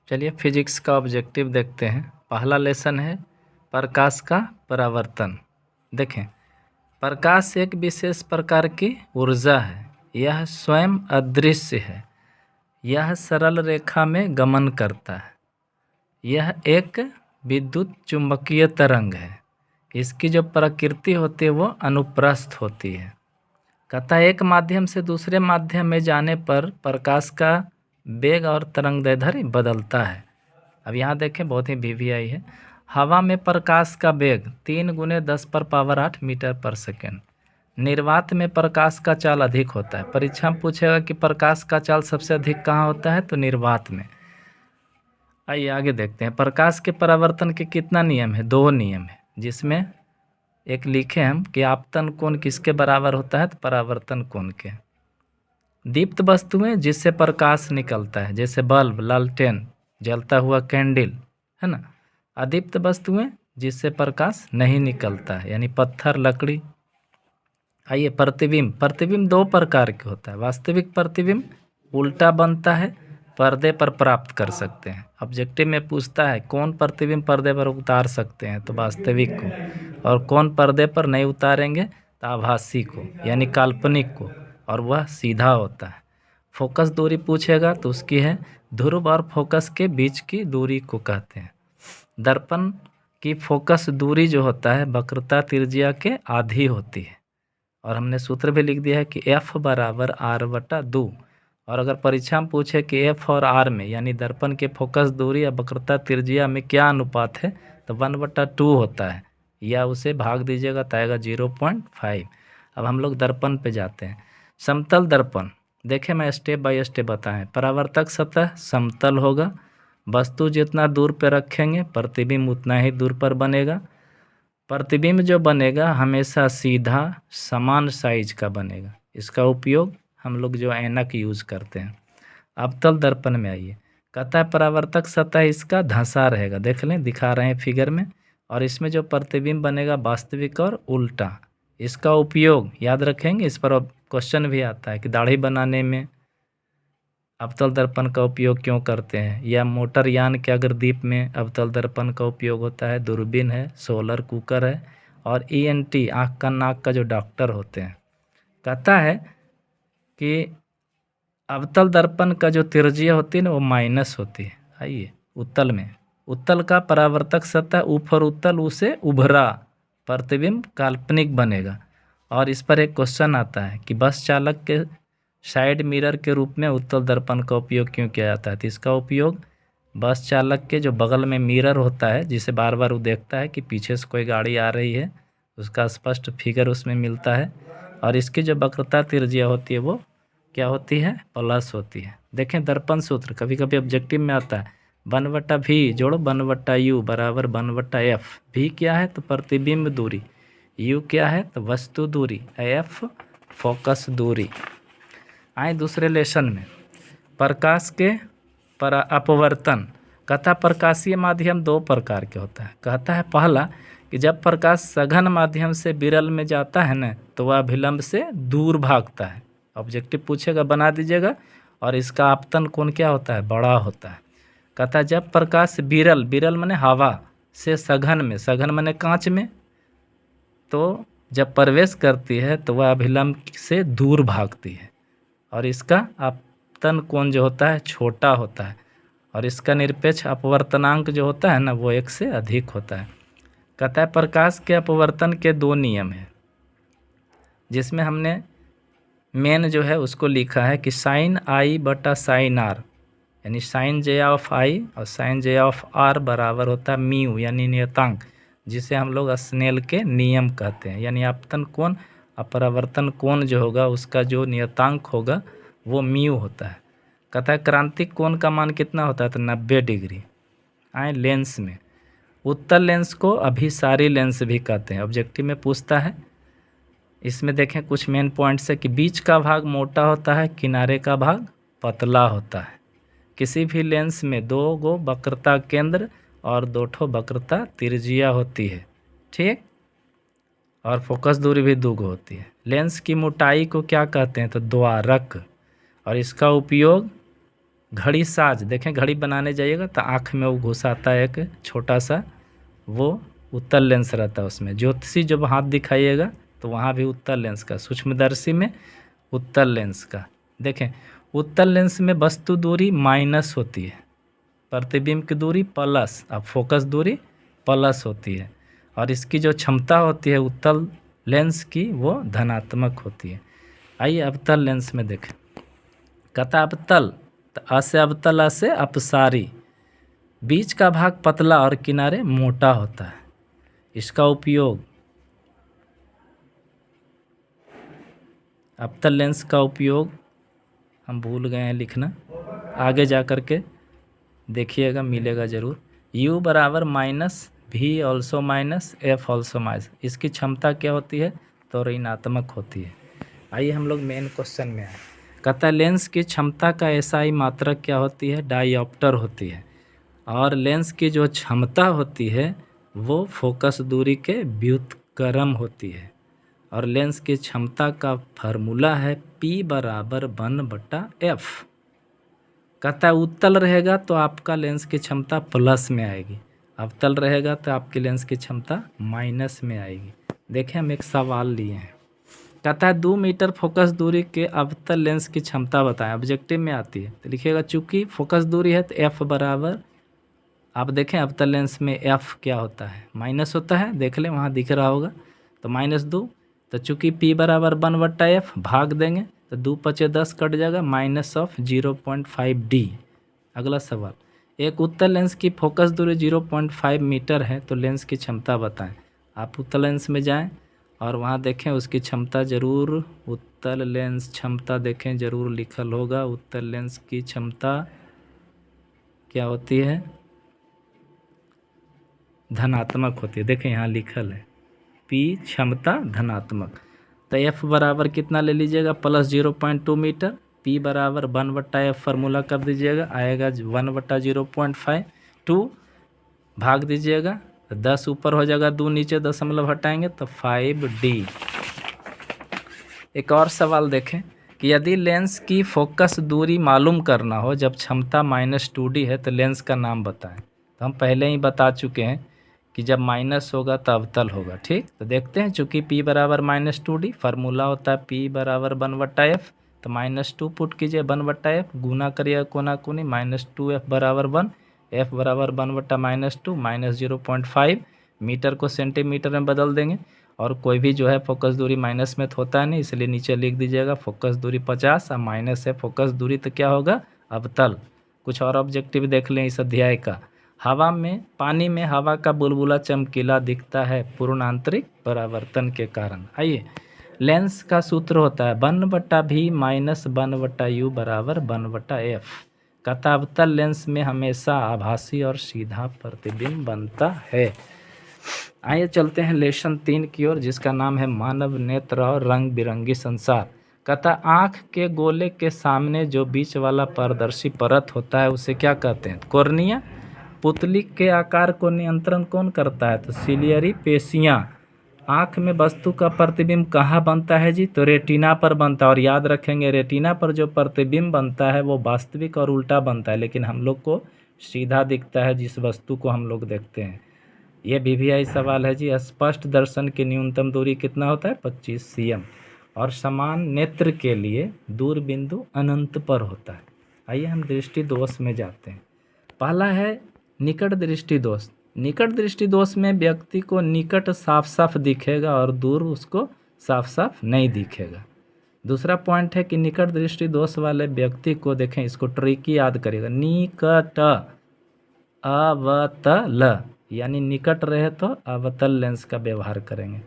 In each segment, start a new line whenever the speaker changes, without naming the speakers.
चलिए फिजिक्स का ऑब्जेक्टिव देखते हैं। पहला लेसन है प्रकाश का परावर्तन। देखें, प्रकाश एक विशेष प्रकार की ऊर्जा है। यह स्वयं अदृश्य है। यह सरल रेखा में गमन करता है। यह एक विद्युत चुंबकीय तरंग है। इसकी जो प्रकृति होती है वो अनुप्रस्थ होती है। कहता है एक माध्यम से दूसरे माध्यम में जाने पर प्रकाश का वेग और तरंगदैर्ध्य बदलता है। अब यहाँ देखें, बहुत ही वीवीआई है। हवा में प्रकाश का वेग 3 × 10⁸ मीटर पर सेकेंड। निर्वात में प्रकाश का चाल अधिक होता है। परीक्षा में पूछेगा कि प्रकाश का चाल सबसे अधिक कहाँ होता है, तो निर्वात में। आइए आगे देखते हैं। प्रकाश के परावर्तन के कितना नियम है? 2 नियम है, जिसमें एक लिखे हम कि आपतन कोण किसके बराबर होता है, तो परावर्तन कोण के। दीप्त वस्तुएं जिससे प्रकाश निकलता है, जैसे बल्ब, लालटेन, जलता हुआ कैंडल, है ना। अदीप्त वस्तुएं जिससे प्रकाश नहीं निकलता है, यानी पत्थर, लकड़ी। आइए प्रतिबिंब। प्रतिबिंब 2 प्रकार के होता है। वास्तविक प्रतिबिंब उल्टा बनता है, पर्दे पर प्राप्त कर सकते हैं। ऑब्जेक्टिव में पूछता है कौन प्रतिबिंब पर्दे पर उतार सकते हैं, तो वास्तविक को। और कौन पर्दे पर नहीं उतारेंगे, तो आभासी को, यानी काल्पनिक को, और वह सीधा होता है। फोकस दूरी पूछेगा तो उसकी है ध्रुव और फोकस के बीच की दूरी को कहते हैं। दर्पण की फोकस दूरी जो होता है वक्रता त्रिज्या के आधी होती है। और हमने सूत्र भी लिख दिया है कि F = R/2। और अगर परीक्षा में पूछे कि F और R में, यानी दर्पण के फोकस दूरी या वक्रता त्रिज्या में क्या अनुपात है, तो 1/2 होता है, या उसे भाग दीजिएगा तो आएगा 0.5। अब हम लोग दर्पण पे जाते हैं। समतल दर्पण देखें, मैं स्टेप बाय स्टेप बताएं। परावर्तक सतह समतल होगा। वस्तु जितना दूर पे रखेंगे प्रतिबिंब उतना ही दूर पर बनेगा। प्रतिबिंब जो बनेगा हमेशा सीधा समान साइज का बनेगा। इसका उपयोग हम लोग जो ऐनक यूज करते हैं। अवतल दर्पण में आइए, कहता है परावर्तक सतह इसका धंसा रहेगा। देख लें, दिखा रहे हैं फिगर में। और इसमें जो प्रतिबिंब बनेगा वास्तविक और उल्टा। इसका उपयोग याद रखेंगे, इस पर क्वेश्चन भी आता है कि दाढ़ी बनाने में अवतल दर्पण का उपयोग क्यों करते हैं, या मोटर यान के अगर दीप में अवतल दर्पण का उपयोग होता है। दूरबीन है, सोलर कुकर है, और ENT आँख का नाक का जो डॉक्टर होते हैं। कहता है कि अवतल दर्पण का जो त्रिज्या होती है ना, वो माइनस होती है। आइए उत्तल में, उत्तल का परावर्तक सतह ऊपर उत्तल, उसे उभरा प्रतिबिंब काल्पनिक बनेगा। और इस पर एक क्वेश्चन आता है कि बस चालक के साइड मिरर के रूप में उत्तल दर्पण का उपयोग क्यों किया जाता है। तो इसका उपयोग बस चालक के जो बगल में मिरर होता है, जिसे बार बार वो देखता है कि पीछे से कोई गाड़ी आ रही है, उसका स्पष्ट फिगर उसमें मिलता है। और इसकी जो वक्रता त्रिज्या होती है वो क्या होती है, प्लस होती है। देखें दर्पण सूत्र कभी कभी ऑब्जेक्टिव में आता है, 1/v जोड़ 1/u बराबर 1/f। v क्या है, तो प्रतिबिंब दूरी। u क्या है, तो वस्तु दूरी। f फोकस दूरी। आए दूसरे लेसन में, प्रकाश के अपवर्तन। कहता प्रकाशीय माध्यम 2 प्रकार के होता है। कहता है पहला कि जब प्रकाश सघन माध्यम से विरल में जाता है ना, तो वह अभिलंब से दूर भागता है। ऑब्जेक्टिव पूछेगा, बना दीजिएगा। और इसका आपतन कोण क्या होता है, बड़ा होता है। कहता है जब प्रकाश विरल, विरल माने हवा से सघन में, सघन माने कांच में, तो जब प्रवेश करती है तो वह अभिलंब से दूर भागती है। और इसका आपतन कोण जो होता है छोटा होता है। और इसका निरपेक्ष अपवर्तनांक जो होता है ना, वो 1 से अधिक होता है। कहता है प्रकाश के अपवर्तन के 2 नियम हैं, जिसमें हमने मेन जो है उसको लिखा है कि sin I/sin r, यानी sin j ऑफ I और sin j ऑफ r बराबर होता है म्यू, यानी नियतांक, जिसे हम लोग स्नेल के नियम कहते हैं। यानी आपतन कोण, अपरावर्तन कोण जो होगा उसका जो नियतांक होगा वो म्यू होता है। कहता है क्रांतिक कोण का मान कितना होता है, तो 90 डिग्री। आए लेंस में, उत्तल लेंस को अभिसारी लेंस भी कहते हैं। ऑब्जेक्टिव में पूछता है। इसमें देखें कुछ मेन पॉइंट्स है कि बीच का भाग मोटा होता है, किनारे का भाग पतला होता है। किसी भी लेंस में 2 गो वक्रता केंद्र और 2 ठो वक्रता त्रिज्या होती है, ठीक। और फोकस दूरी भी 2 गो होती है। लेंस की मोटाई को क्या कहते हैं, तो द्वारक। और इसका उपयोग घड़ी साज, देखें घड़ी बनाने जाइएगा तो आँख में वो घुसाता है एक छोटा सा, वो उत्तल लेंस रहता है उसमें। ज्योतिषी जब हाथ दिखाइएगा तो वहाँ भी उत्तल लेंस का, सूक्ष्मदर्शी में उत्तल लेंस का। देखें उत्तल लेंस में वस्तु दूरी माइनस होती है, प्रतिबिंब की दूरी प्लस, अब फोकस दूरी प्लस होती है, और इसकी जो क्षमता होती है उत्तल लेंस की वो धनात्मक होती है। आइए अवतल लेंस में देखें। कहता अवतल, तो अ से अवतल, अ से अपसारी, बीच का भाग पतला और किनारे मोटा होता है। इसका उपयोग, अवतल लेंस का उपयोग हम भूल गए हैं लिखना, आगे जा कर के देखिएगा, मिलेगा ज़रूर। U बराबर माइनस भी also minus F also minus, इसकी क्षमता क्या होती है तो ऋणात्मक होती है। आइए हम लोग मेन क्वेश्चन में आए। कहता है लेंस की क्षमता का एसआई मात्रक क्या होती है, डायोप्टर होती है, और लेंस की जो क्षमता होती है वो फोकस दूरी के व्युत्क्रम होती है, और लेंस की क्षमता का फार्मूला है P बराबर 1/f। कहता है उत्तल रहेगा तो आपका लेंस की क्षमता प्लस में आएगी, अवतल रहेगा तो आपकी लेंस की क्षमता माइनस में आएगी। देखें हम एक सवाल लिए हैं। कहता है 2 मीटर फोकस दूरी के अवतल लेंस की क्षमता बताएं, ऑब्जेक्टिव में आती है तो लिखिएगा, चूंकि फोकस दूरी है तो एफ बराबर, आप देखें अवतल लेंस में एफ क्या होता है, माइनस होता है, देख लें वहाँ दिख रहा होगा, तो -2, तो चूंकि P बराबर 1/f, भाग देंगे तो 2 × 5 = 10 कट जाएगा, -0.5d। अगला सवाल, एक उत्तल लेंस की फोकस दूरी 0.5 मीटर है तो लेंस की क्षमता बताएं। आप उत्तल लेंस में जाएं और वहाँ देखें उसकी क्षमता ज़रूर, उत्तल लेंस क्षमता देखें ज़रूर लिखल होगा। उत्तल लेंस की क्षमता क्या होती है, धनात्मक होती है, देखें यहाँ लिखल है P क्षमता धनात्मक। तो F बराबर कितना ले लीजिएगा, +0.2 मीटर, P बराबर 1/f फार्मूला कर दीजिएगा, आएगा 1/0.5, 2 भाग दीजिएगा तो 10 ऊपर हो जाएगा, 2 नीचे दशमलव हटाएंगे तो 5d। एक और सवाल देखें कि यदि लेंस की फोकस दूरी मालूम करना हो जब क्षमता -2d है तो लेंस का नाम बताएं। तो हम पहले ही बता चुके हैं कि जब माइनस होगा तो अवतल होगा, ठीक। तो देखते हैं, चूंकि P बराबर -2d, फार्मूला होता है P बराबर 1/f, तो -2 पुट कीजिए, 1/f गुना करिए कोना कोनी, -2f बराबर 1, f बराबर 1/-2 -0.5, मीटर को सेंटीमीटर में बदल देंगे, और कोई भी जो है फोकस दूरी माइनस में तो होता है नहीं, इसलिए नीचे लिख दीजिएगा फोकस दूरी 50 और माइनस है फोकस दूरी, तो क्या होगा अवतल। कुछ और ऑब्जेक्टिव देख लें इस अध्याय का। हवा में, पानी में हवा का बुलबुला चमकीला दिखता है पूर्ण आंतरिक परावर्तन के कारण। आइए, लेंस का सूत्र होता है 1/v - 1/u बराबर 1/f। कहता अवतल लेंस में हमेशा आभासी और सीधा प्रतिबिंब बनता है। आइए चलते हैं लेसन 3 की ओर, जिसका नाम है मानव नेत्र और रंग बिरंगी संसार। कहता आँख के गोले के सामने जो बीच वाला पारदर्शी परत होता है उसे क्या कहते हैं, कॉर्निया। पुतली के आकार को नियंत्रण कौन करता है, तो सिलियरी पेशियाँ। आँख में वस्तु का प्रतिबिंब कहाँ बनता है जी, तो रेटिना पर बनता है, और याद रखेंगे रेटिना पर जो प्रतिबिंब बनता है वो वास्तविक और उल्टा बनता है, लेकिन हम लोग को सीधा दिखता है जिस वस्तु को हम लोग देखते हैं। ये VVI सवाल है जी। स्पष्ट दर्शन की न्यूनतम दूरी कितना होता है, 25 cm, और समान नेत्र के लिए दूर बिंदु अनंत पर होता है। आइए हम दृष्टि दोष में जाते हैं। पहला है निकट दृष्टि दोष। निकट दृष्टि दोष में व्यक्ति को निकट साफ साफ दिखेगा और दूर उसको साफ साफ नहीं दिखेगा। दूसरा पॉइंट है कि निकट दृष्टि दोष वाले व्यक्ति को, देखें इसको ट्रिकी याद करिएगा, निकट अवतल, यानी निकट रहे तो अवतल लेंस का व्यवहार करेंगे।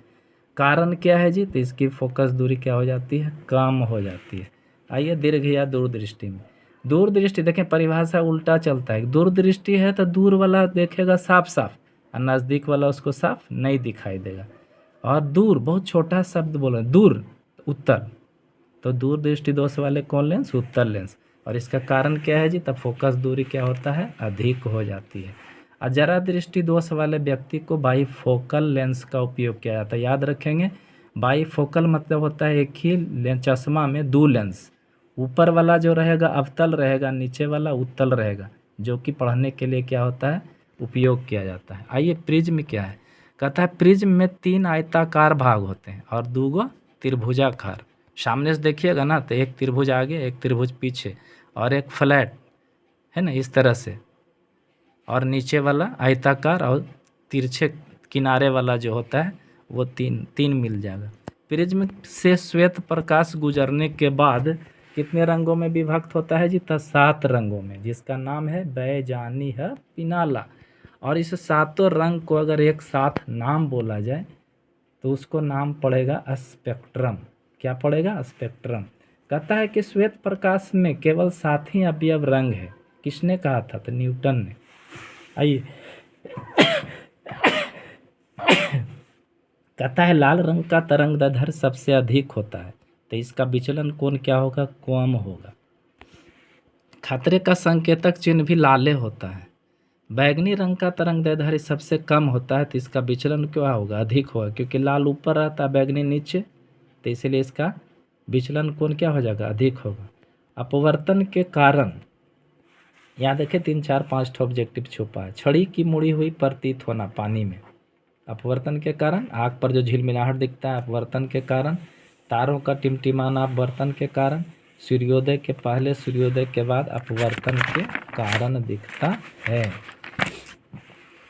कारण क्या है जी, तो इसकी फोकस दूरी क्या हो जाती है, कम हो जाती है। आइए दीर्घ या दूरदृष्टि में। दूरदृष्टि देखें परिभाषा उल्टा चलता है, दूरदृष्टि है तो दूर वाला देखेगा साफ साफ और नज़दीक वाला उसको साफ नहीं दिखाई देगा। और दूर बहुत छोटा शब्द बोलो, दूर उत्तर, तो दूरदृष्टि दोष वाले कौन लेंस, उत्तल लेंस। और इसका कारण क्या है जी, तब फोकस दूरी क्या होता है, अधिक हो जाती है। और जरा दृष्टि दोष वाले व्यक्ति को बाईफोकल लेंस का उपयोग किया जाता है। याद रखेंगे बाईफोकल मतलब होता है एक ही चश्मा में 2 लेंस, ऊपर वाला जो रहेगा अवतल रहेगा, नीचे वाला उत्तल रहेगा, जो कि पढ़ने के लिए क्या होता है, उपयोग किया जाता है। आइए प्रिज्म क्या है, कहता है प्रिज्म में 3 आयताकार भाग होते हैं और 2 त्रिभुजाकार। सामने से देखिएगा ना तो एक त्रिभुज आगे, एक त्रिभुज पीछे और एक फ्लैट है ना, इस तरह से। और नीचे वाला आयताकार और तिरछे किनारे वाला जो होता है वो तीन मिल जाएगा। प्रिज्म से श्वेत प्रकाश गुजरने के बाद कितने रंगों में विभक्त होता है जी, तो 7 रंगों में, जिसका नाम है बैजानी है पिनाला। और इस 7 रंग को अगर एक साथ नाम बोला जाए तो उसको नाम पड़ेगा स्पेक्ट्रम। क्या पड़ेगा, स्पेक्ट्रम। कहता है कि श्वेत प्रकाश में केवल 7 ही अवयव रंग है। किसने कहा था, तो न्यूटन ने। आइए कहता है लाल रंग का तरंगदैर्घ्य सबसे अधिक होता है, तो इसका विचलन कोण क्या होगा, कम होगा। खतरे का संकेतक चिन्ह भी लाले होता है। बैगनी रंग का तरंगदैर्घ्य सबसे कम होता है, तो इसका विचलन क्या होगा, अधिक होगा, क्योंकि लाल ऊपर रहता है बैगनी नीचे, तो इसलिए इसका विचलन कोण क्या हो जाएगा, अधिक होगा। अपवर्तन के कारण, यहाँ देखें 3 4 5 ऑब्जेक्टिव छुपा है। छड़ी की मुड़ी हुई प्रतीत होना पानी में, अपवर्तन के कारण। आग पर जो झिलमिलाहट दिखता है, अपवर्तन के कारण। तारों का टिमटिमाना, अपवर्तन के कारण। सूर्योदय के पहले, सूर्योदय के बाद, अपवर्तन के कारण दिखता है।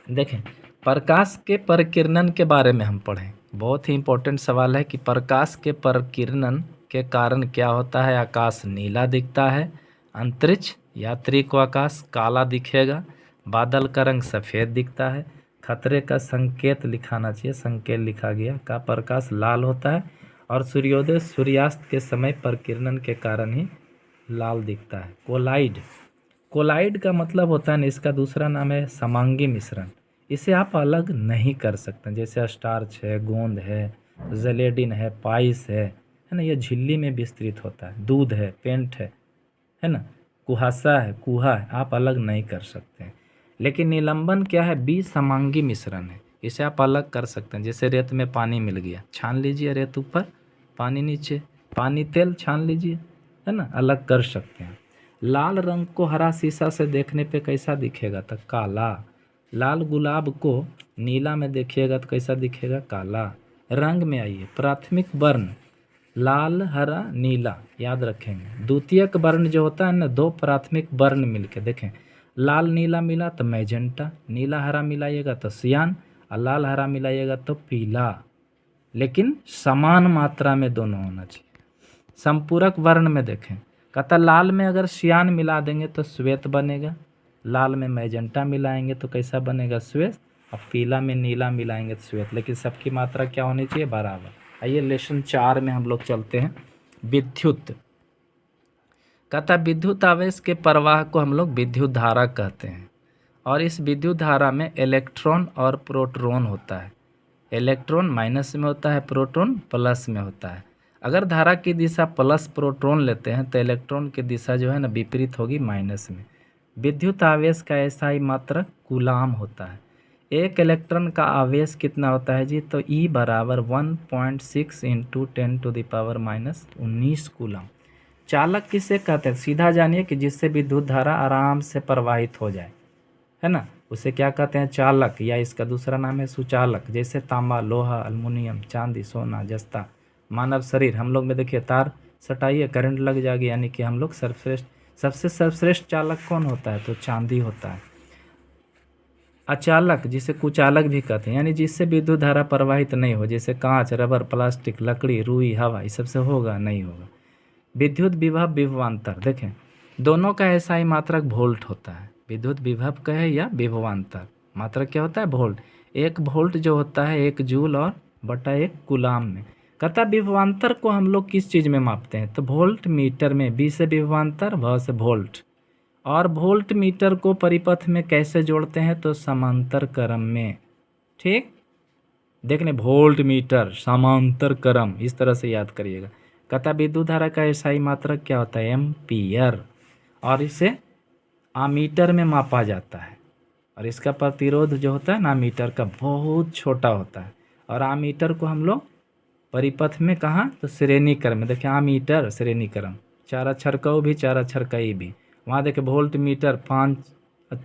देखें प्रकाश के परिकिरणन के बारे में हम पढ़ें। बहुत ही इंपॉर्टेंट सवाल है कि प्रकाश के परिकिरणन के कारण क्या होता है, आकाश नीला दिखता है, अंतरिक्ष यात्री को आकाश काला दिखेगा, बादल का रंग सफ़ेद दिखता है, खतरे का संकेत लिखाना चाहिए, संकेत लिखा गया, का प्रकाश लाल होता है, और सूर्योदय सूर्यास्त के समय परिकिरणन के कारण ही लाल दिखता है। कोलाइड, कोलाइड का मतलब होता है ना, इसका दूसरा नाम है समांगी मिश्रण। इसे आप अलग नहीं कर सकते, जैसे स्टार्च है, गोंद है, जेलेडिन है, पाइस है ना, ये झिल्ली में विस्तृत होता है। दूध है, पेंट है ना, कुहासा है, कुहा है, आप अलग नहीं कर सकते हैं। लेकिन निलंबन क्या है, समांगी मिश्रण है, इसे आप अलग कर सकते हैं। जैसे रेत में पानी मिल गया, छान लीजिए, रेत ऊपर पानी नीचे, पानी तेल छान लीजिए, है ना, अलग कर सकते हैं। लाल रंग को हरा शीशा से देखने पे कैसा दिखेगा, तो काला। लाल गुलाब को नीला में देखिएगा तो कैसा दिखेगा, काला। रंग में आइए, प्राथमिक वर्ण लाल, हरा, नीला, याद रखेंगे। द्वितीयक वर्ण जो होता है ना, 2 प्राथमिक वर्ण मिलके, देखें लाल नीला मिला तो मैजेंटा, नीला हरा मिलाइएगा तो सियान, और लाल हरा मिलाइएगा तो पीला, लेकिन समान मात्रा में दोनों होना चाहिए। संपूरक वर्ण में देखें, कहता लाल में अगर सियान मिला देंगे तो श्वेत बनेगा, लाल में मैजेंटा मिलाएंगे तो कैसा बनेगा, श्वेत, और पीला में नीला मिलाएंगे तो श्वेत, लेकिन सबकी मात्रा क्या होनी चाहिए, बराबर। आइए लेसन 4 में हम लोग चलते हैं। विद्युत, कहता विद्युत आवेश के प्रवाह को हम लोग विद्युत धारा कहते हैं, और इस विद्युत धारा में इलेक्ट्रॉन और प्रोटॉन होता है। इलेक्ट्रॉन माइनस में होता है, प्रोटॉन प्लस में होता है। अगर धारा की दिशा प्लस प्रोटॉन लेते हैं तो इलेक्ट्रॉन की दिशा जो है ना विपरीत होगी, माइनस में। विद्युत आवेश का ऐसा ही मात्रक कूलाम होता है। एक इलेक्ट्रॉन का आवेश कितना होता है जी, तो E बराबर 1.6 इंटू 10⁻⁻19 कूलाम। चालक किसे कहते हैं, सीधा जानिए कि जिससे विद्युत धारा आराम से प्रवाहित हो जाए, है ना, उसे क्या कहते हैं, चालक, या इसका दूसरा नाम है सुचालक। जैसे तांबा, लोहा, अल्मुनियम, चांदी, सोना, जस्ता। मानव शरीर, हम लोग में देखिए तार सटाइए करंट लग जाएगी, यानी कि हम लोग सबसे सर्वश्रेष्ठ चालक कौन होता है, तो चांदी होता है। अचालक, जिसे कुचालक भी कहते हैं, यानी जिससे विद्युत धारा प्रवाहित नहीं हो, जैसे कांच, रबर, प्लास्टिक, लकड़ी, रुई, हवा, इस सबसे होगा नहीं होगा। विद्युत विभव, विभवांतर, देखें दोनों का ऐसा ही मात्रक वोल्ट होता है। विद्युत विभव का है या विभवांतर, मात्रक क्या होता है, वोल्ट। 1 वोल्ट जो होता है 1 जूल और बटा 1 कूलाम में। कहता विभवांतर को हम लोग किस चीज़ में मापते हैं, तो वोल्ट मीटर में। V से विभवांतर, भ से वोल्ट। और वोल्ट मीटर को परिपथ में कैसे जोड़ते हैं, तो समांतर क्रम में। ठीक, देख लें, वोल्ट मीटर समांतर क्रम, इस तरह से याद करिएगा। कहता विद्युत धारा का ऐसा ही मात्रक क्या होता है, एम्पियर, और इसे आमीटर में मापा जाता है। और इसका प्रतिरोध जो होता है ना मीटर का, बहुत छोटा होता है। और आमीटर को हम लोग परिपथ में कहाँ, तो श्रेणी क्रम में। देखिए आमीटर श्रेणी क्रम, 4 अक्षर का ओ भी, 4 अक्षर का ई भी। वहाँ देखे वोल्ट मीटर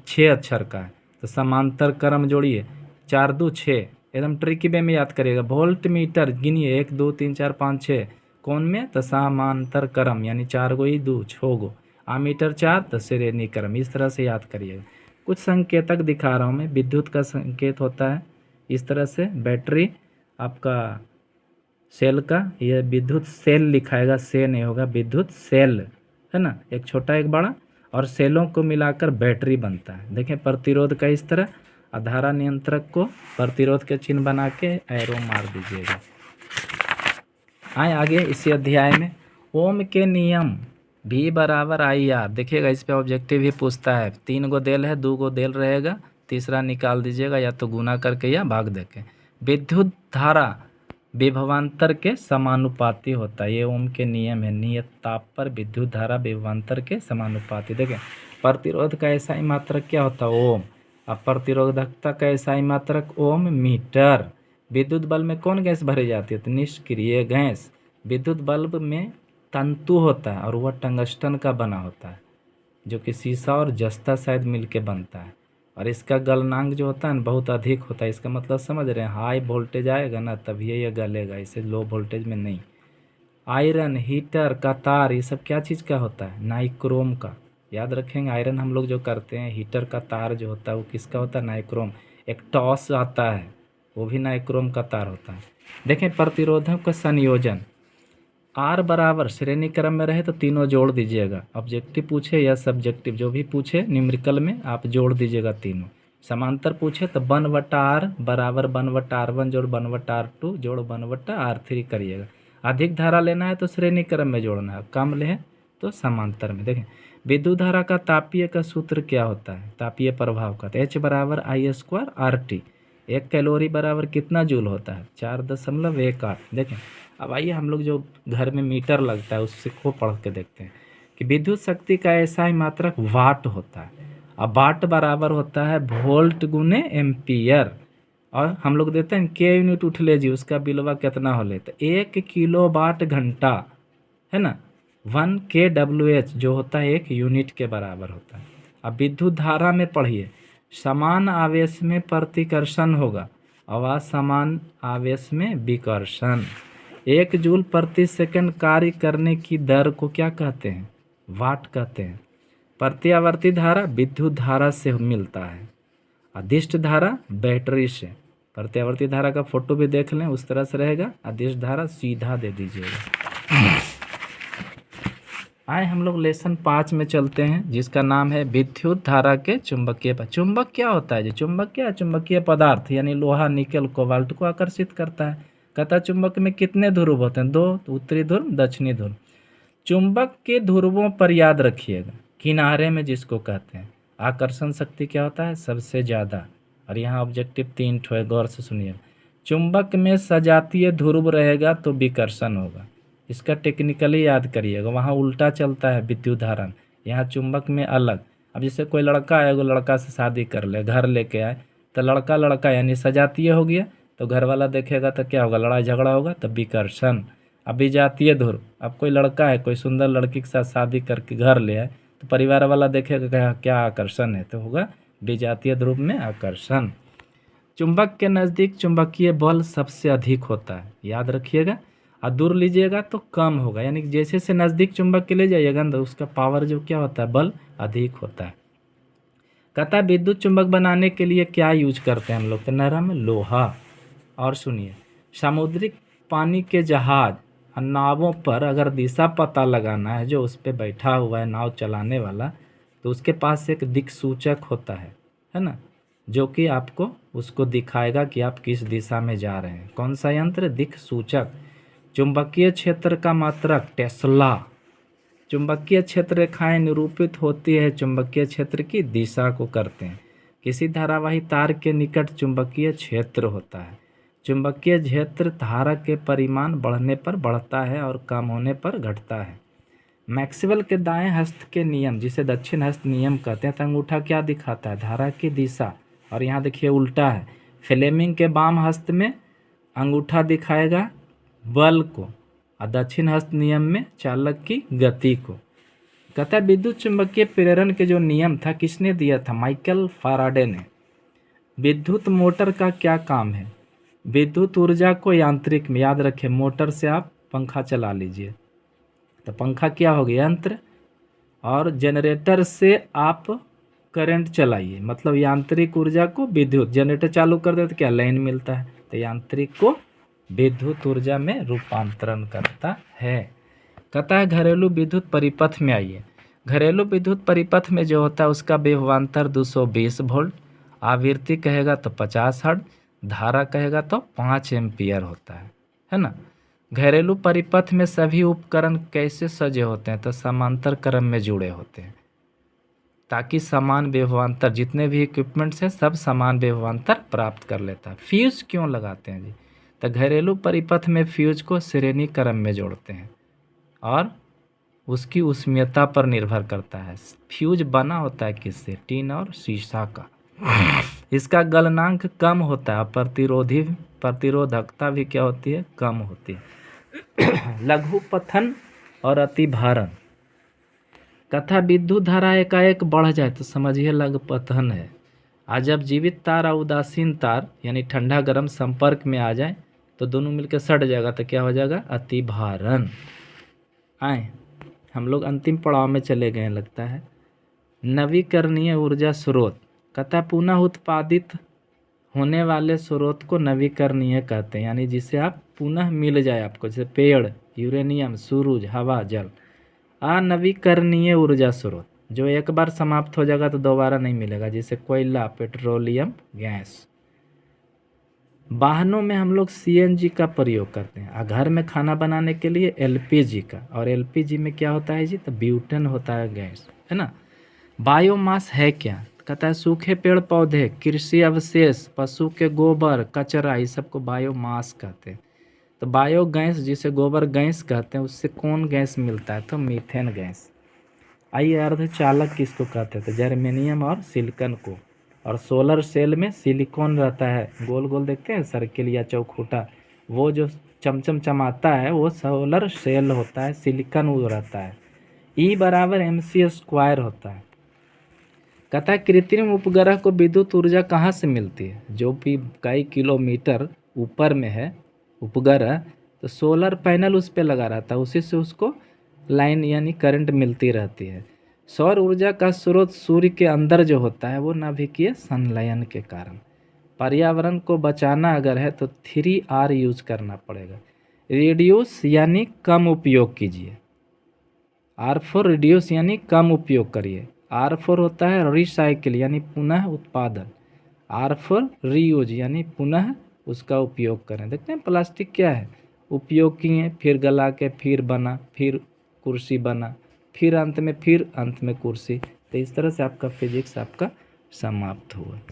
6 अक्षर का है, तो समांतर क्रम जोड़िए 4 2 6, एकदम ट्रिकी वे में याद करिएगा। वोल्ट मीटर गिनिए 1 2 3 4 5 6, कौन में? तो समांतर क्रम, यानी 4 गो ई 2 6 गो, आमीटर 4 तो श्रेणी क्रम, इस तरह से याद करिएगा। कुछ संकेतक दिखा रहा हूँ मैं, विद्युत का संकेत होता है इस तरह से। बैटरी आपका सेल का, ये विद्युत सेल लिखाएगा, से नहीं होगा, विद्युत सेल है ना, एक छोटा एक बड़ा, और सेलों को मिलाकर बैटरी बनता है। देखें प्रतिरोध का इस तरह, और धारा नियंत्रक को प्रतिरोध के चिन्ह बना के एरो मार दीजिएगा। आए आगे इसी अध्याय में ओम के नियम V बराबर IR। देखिएगा इस पे ऑब्जेक्टिव ही पूछता है, 3 गो देल है, 2 गो देल रहेगा, तीसरा निकाल दीजिएगा, या तो गुना करके या भाग देके। विद्युत धारा विभवांतर के समानुपाती होता है, ये ओम के नियम है। नियत ताप पर विद्युत धारा विभवांतर के समानुपाती। देखें प्रतिरोध का एसआई मात्रक क्या होता है? ओम। अब प्रतिरोधकता का एसआई मात्रक ओम मीटर। विद्युत बल्ब में कौन गैस भरी जाती है? तो निष्क्रिय गैस। विद्युत बल्ब में तंतु होता है और वह टंगस्टन का बना होता है, जो कि शीशा और जस्ता शायद मिलके बनता है, और इसका गलनांक जो होता है ना बहुत अधिक होता है। इसका मतलब समझ रहे हैं, हाई वोल्टेज आएगा ना तभी ये गलेगा, इसे लो वोल्टेज में नहीं। आयरन, हीटर का तार, ये सब क्या चीज़ का होता है? नाइक्रोम का। याद रखेंगे, आयरन हम लोग जो करते हैं, हीटर का तार जो होता है वो किसका होता है? नाइक्रोम। एक टॉस आता है वो भी नाइक्रोम का तार होता है। देखें प्रतिरोधक का संयोजन R बराबर श्रेणी क्रम में रहे तो तीनों जोड़ दीजिएगा। ऑब्जेक्टिव पूछे या सब्जेक्टिव जो भी पूछे न्यूमेरिकल में आप जोड़ दीजिएगा तीनों। समांतर पूछे तो 1/R बराबर 1/R1 जोड़ 1/R2 जोड़ 1/R3 करिएगा। अधिक धारा लेना है तो श्रेणी क्रम में जोड़ना है, कम ले तो समांतर में। देखें विद्युत धारा का तापीय का सूत्र क्या होता है? तापीय प्रभाव का तो H बराबर I² RT। 1 कैलोरी बराबर कितना जूल होता है? 4.18। देखें अब आइए हम लोग जो घर में मीटर लगता है उससे को पढ़ के देखते हैं कि विद्युत शक्ति का ऐसा ही मात्रक वाट होता है। अब वाट बराबर होता है वोल्ट गुने एम्पियर, और हम लोग देते हैं के यूनिट उठ ले जी, उसका बिलवा कितना हो लेता है? 1 किलो वाट घंटा है ना। 1 kWh जो होता है 1 यूनिट के बराबर होता है। अब विद्युत धारा में पढ़िए, समान आवेश में प्रतिकर्षण होगा और असमान आवेश में विकर्षण। 1 जूल प्रति सेकंड कार्य करने की दर को क्या कहते हैं? वाट कहते हैं। प्रत्यावर्ती धारा विद्युत धारा से मिलता है, अदिष्ट धारा बैटरी से। प्रत्यावर्ती धारा का फोटो भी देख लें, उस तरह से रहेगा। अदिष्ट धारा सीधा दे दीजिएगा। आए हम लोग लेसन 5 में चलते हैं, जिसका नाम है विद्युत धारा के चुंबकीय। चुंबक क्या होता है जी? चुंबक क्या है? चुंबकीय पदार्थ यानी लोहा, निकल, कोबाल्ट को आकर्षित करता है। कहता चुंबक में कितने ध्रुव होते हैं? 2, उत्तरी ध्रुव दक्षिणी ध्रुव। चुंबक के ध्रुवों पर याद रखिएगा, किनारे में जिसको कहते हैं आकर्षण शक्ति क्या होता है? सबसे ज़्यादा। और यहाँ ऑब्जेक्टिव 3 ठो है, गौर से सुनिए। चुंबक में सजातीय ध्रुव रहेगा तो विकर्षण होगा, इसका टेक्निकली याद करिएगा। वहाँ उल्टा चलता है विद्युत धारा, यहाँ चुंबक में अलग। अब जैसे कोई लड़का है, वो लड़का से शादी कर ले, घर लेके आए, तो लड़का लड़का यानी सजातीय हो गया, तो घर वाला देखेगा तो क्या होगा? लड़ाई झगड़ा होगा, तो विकर्षण। अब विजातीय ध्रुव, अब कोई लड़का है, कोई सुंदर लड़की के साथ शादी करके घर ले आए, तो परिवार वाला देखेगा क्या आकर्षण है, तो होगा विजातीय ध्रुव में आकर्षण। चुंबक के नज़दीक चुंबकीय बल सबसे अधिक होता है, याद रखिएगा। और दूर लीजिएगा तो कम होगा, यानी कि जैसे से नज़दीक चुंबक के ले जाइएगा तो उसका पावर जो क्या होता है? बल अधिक होता है। कहता है विद्युत चुंबक बनाने के लिए क्या यूज करते हैं हम लोग? तो नरम लोहा। और सुनिए, समुद्री पानी के जहाज और नावों पर अगर दिशा पता लगाना है, जो उस पर बैठा हुआ है नाव चलाने वाला, तो उसके पास एक दिक्सूचक होता है ना, जो कि आपको उसको दिखाएगा कि आप किस दिशा में जा रहे हैं। कौन सा यंत्र? दिक्सूचक। चुंबकीय क्षेत्र का मात्रक टेस्ला। चुंबकीय क्षेत्र रेखाएं निरूपित होती है चुंबकीय क्षेत्र की दिशा को करते हैं। किसी धारावाही तार के निकट चुंबकीय क्षेत्र होता है। चुंबकीय क्षेत्र धारा के परिमाण बढ़ने पर बढ़ता है और कम होने पर घटता है। मैक्सवेल के दाएं हस्त के नियम, जिसे दक्षिण हस्त नियम कहते हैं, तो अंगूठा क्या दिखाता है? धारा की दिशा। और यहाँ देखिए उल्टा है। फ्लेमिंग के बाम हस्त में अंगूठा दिखाएगा बल को, और दक्षिण हस्त नियम में चालक की गति को। कहता है विद्युत चुंबकीय प्रेरण के जो नियम था किसने दिया था? माइकल फैराडे ने। विद्युत मोटर का क्या काम है? विद्युत ऊर्जा को यांत्रिक में, याद रखें मोटर से आप पंखा चला लीजिए तो पंखा क्या हो गया? यंत्र। और जनरेटर से आप करंट चलाइए, मतलब यांत्रिक ऊर्जा को विद्युत, जनरेटर चालू कर दे तो क्या लाइन मिलता है, तो यांत्रिक को विद्युत ऊर्जा में रूपांतरण करता है। कहता है घरेलू विद्युत परिपथ में आइए। घरेलू विद्युत परिपथ में जो होता है उसका विभवांतर 220 वोल्ट, आवृत्ति कहेगा तो 50 हर्ट्ज, धारा कहेगा तो 5 एम्पियर होता है ना। घरेलू परिपथ में सभी उपकरण कैसे सजे होते हैं? तो समांतर क्रम में जुड़े होते हैं ताकि समान विभवांतर, जितने भी इक्विपमेंट्स हैं सब समान विभवांतर प्राप्त कर लेता है। फ्यूज क्यों लगाते हैं जी? तो घरेलू परिपथ में फ्यूज को श्रेणी क्रम में जोड़ते हैं और उसकी उष्मीयता पर निर्भर करता है। फ्यूज बना होता है किससे? टीन और शीशा का। इसका गलनांक कम होता है, प्रतिरोधकता भी क्या होती है? कम होती है। लघुपथन और अतिभारण। कथा विद्युत धारा एकाएक बढ़ जाए तो समझिए लघुपथन है। आज जब जीवित तार और उदासीन तार यानी ठंडा गर्म संपर्क में आ जाए तो दोनों मिलकर सट जाएगा तो क्या हो जाएगा? अतिभारण। आए हम लोग अंतिम पड़ाव में चले गए लगता है। नवीकरणीय ऊर्जा स्रोत। कहता पुनः उत्पादित होने वाले स्रोत को नवीकरणीय कहते हैं, यानी जिसे आप पुनः मिल जाए आपको, जैसे पेड़, यूरेनियम, सूरज, हवा, जल। अनवीकरणीय ऊर्जा स्रोत जो एक बार समाप्त हो जाएगा तो दोबारा नहीं मिलेगा, जैसे कोयला, पेट्रोलियम गैस। वाहनों में हम लोग सीएनजी का प्रयोग करते हैं, घर में खाना बनाने के लिए एलपीजी का, और एलपीजी में क्या होता है जी? तो ब्यूटेन होता है गैस, है ना। बायोमास है क्या? कहता है सूखे पेड़ पौधे, कृषि अवशेष, पशु के गोबर, कचरा, इस सबको बायोमास कहते हैं। तो बायो गैस जिसे गोबर गैस कहते हैं उससे कौन गैस मिलता है? तो मीथेन गैस। आइए अर्धचालक किसको कहते हैं? तो जर्मेनियम और सिलिकॉन को। और सोलर सेल में सिलिकॉन रहता है, गोल गोल देखते हैं सर्किल या चौखूटा, वो जो चमचम चमाता है वो सोलर सेल होता है, सिलिकॉन वो रहता है। E बराबर mc² होता है। कहता है कृत्रिम उपग्रह को विद्युत ऊर्जा कहाँ से मिलती है? जो भी कई किलोमीटर ऊपर में है उपग्रह, तो सोलर पैनल उस पर लगा रहता है, उसी से उसको लाइन यानी करंट मिलती रहती है। सौर ऊर्जा का स्रोत सूर्य के अंदर जो होता है वो नाभिकीय संलयन के कारण। पर्यावरण को बचाना अगर है तो 3R यूज करना पड़ेगा। रिड्यूस यानी कम उपयोग कीजिए, R4 रिड्यूस यानी कम उपयोग करिए। R4 होता है रिसाइकिल यानी पुनः उत्पादन। R4 रीयूज यानी पुनः उसका उपयोग करें। देखते हैं प्लास्टिक क्या है, उपयोग किए, फिर गला के फिर बना, फिर कुर्सी बना, फिर अंत में कुर्सी। तो इस तरह से आपका फिजिक्स आपका समाप्त हुआ।